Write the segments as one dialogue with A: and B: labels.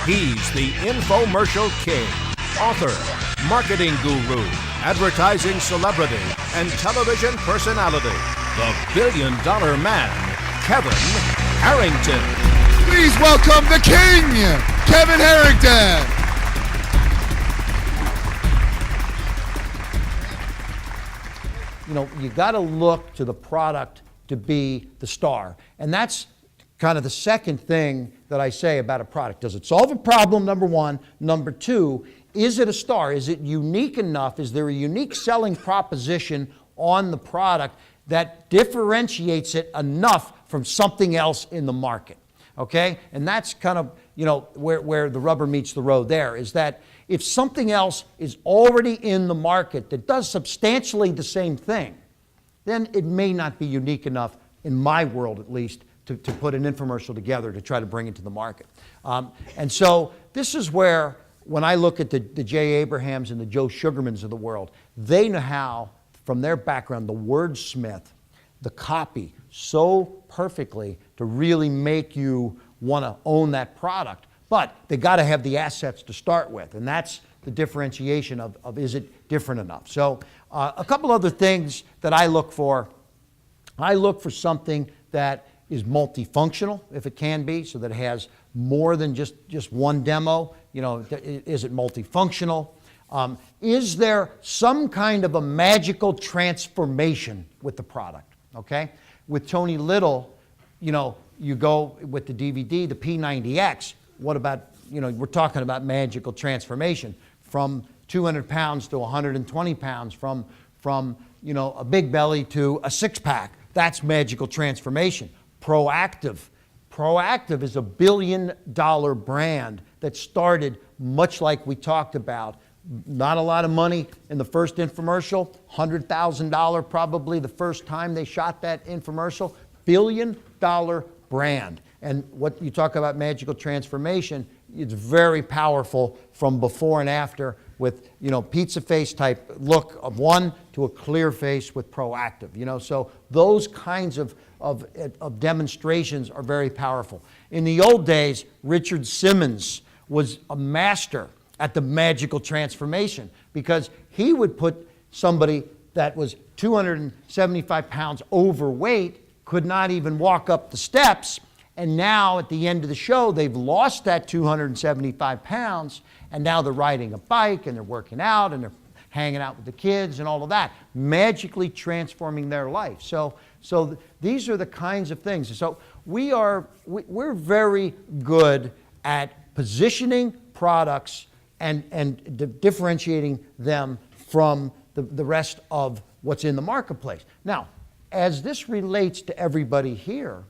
A: He's the infomercial king, author, marketing guru, advertising celebrity, and television personality. The billion-dollar man, Kevin Harrington.
B: Please welcome the king, Kevin Harrington.
C: You know, you got to look to the product to be the star. And that's kind of the second thing that I say about a product. Does it solve a problem, number one? Number two, is it a star? Is it unique enough? Is there a unique selling proposition on the product that differentiates it enough from something else in the market? Okay? And that's kind of, you know, where the rubber meets the road there, is that if something else is already in the market that does substantially the same thing, then it may not be unique enough, in my world at least, to put an infomercial together to try to bring it to the market. And so this is where, when I look at the Jay Abrahams and the Joe Sugarmans of the world, they know how, from their background, the wordsmith, the copy so perfectly to really make you want to own that product. But they got to have the assets to start with, and that's the differentiation of is it different enough. So a couple other things that I look for. I look for something that is multifunctional, if it can be, so that it has more than just one demo. You know, is it multifunctional? Is there some kind of a magical transformation with the product? Okay, with Tony Little, you know, you go with the DVD, the P90X. What about, you know, we're talking about magical transformation from 200 pounds to 120 pounds, from you know, a big belly to a six-pack. That's magical transformation. Proactive is a billion-dollar brand that started much like we talked about. Not a lot of money in the first infomercial, $100,000 probably the first time they shot that infomercial. Billion-dollar brand. And what you talk about magical transformation, it's very powerful from before and after, with, you know, pizza face type look of one to a clear face with proactive. You know, so those kinds of demonstrations are very powerful. In the old days, Richard Simmons was a master at the magical transformation, because he would put somebody that was 275 pounds overweight, could not even walk up the steps, and now at the end of the show, they've lost that 275 pounds, and now they're riding a bike, and they're working out, and they're hanging out with the kids and all of that, magically transforming their life. So these are the kinds of things. So we're very good at positioning products and differentiating them from the rest of what's in the marketplace. Now, as this relates to everybody here,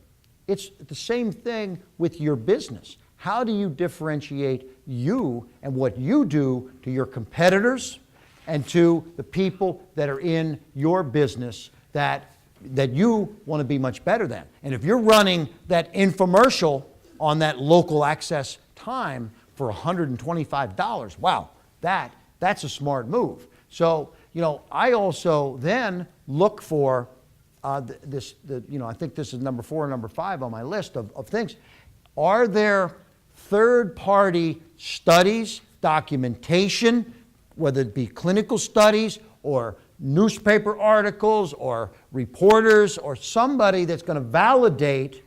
C: it's the same thing with your business. How do you differentiate you and what you do to your competitors and to the people that are in your business that you want to be much better than? And if you're running that infomercial on that local access time for $125, wow, that's a smart move. So, you know, I also then look for you know, I think this is number 4 or number 5 on my list of things. Are there third-party studies, documentation, whether it be clinical studies or newspaper articles or reporters or somebody that's going to validate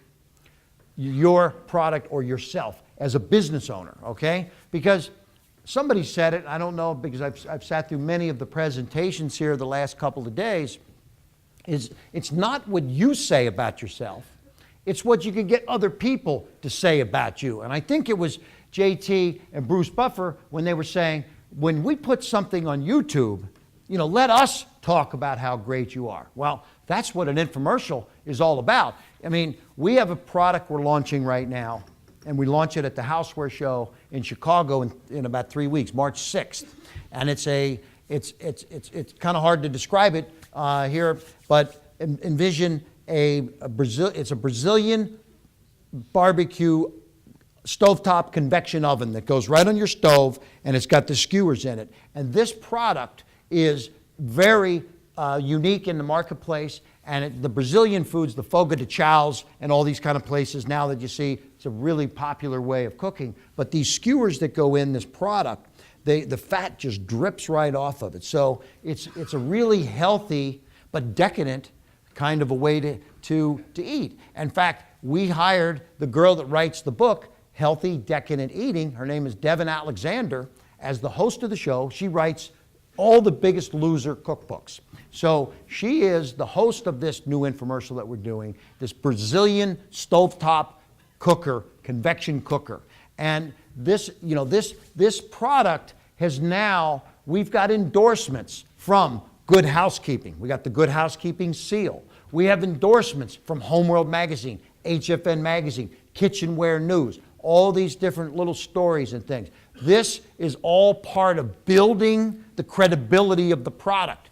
C: your product or yourself as a business owner, okay? Because somebody said it, I don't know, because I've sat through many of the presentations here the last couple of days, it's not what you say about yourself, it's what you can get other people to say about you. And I think it was JT and Bruce Buffer when they were saying, when we put something on YouTube, you know, let us talk about how great you are. Well, that's what an infomercial is all about. I mean, we have a product we're launching right now, and we launch it at the Houseware Show in Chicago in about 3 weeks, March 6th. And it's kind of hard to describe it here, but envision it's a Brazilian barbecue stovetop convection oven that goes right on your stove, and it's got the skewers in it. And this product is very unique in the marketplace, And the Brazilian foods, the fogo de chãos and all these kind of places now that you see, it's a really popular way of cooking. But these skewers that go in this product, the fat just drips right off of it. So it's a really healthy but decadent kind of a way to eat. In fact, we hired the girl that writes the book, Healthy Decadent Eating. Her name is Devin Alexander. As the host of the show, she writes all the Biggest Loser cookbooks. So she is the host of this new infomercial that we're doing, this Brazilian stovetop cooker, convection cooker. And this product has now, we've got endorsements from Good Housekeeping. We got the Good Housekeeping seal. We have endorsements from Homeworld Magazine, HFN Magazine, Kitchenware News, all these different little stories and things. This is all part of building the credibility of the product.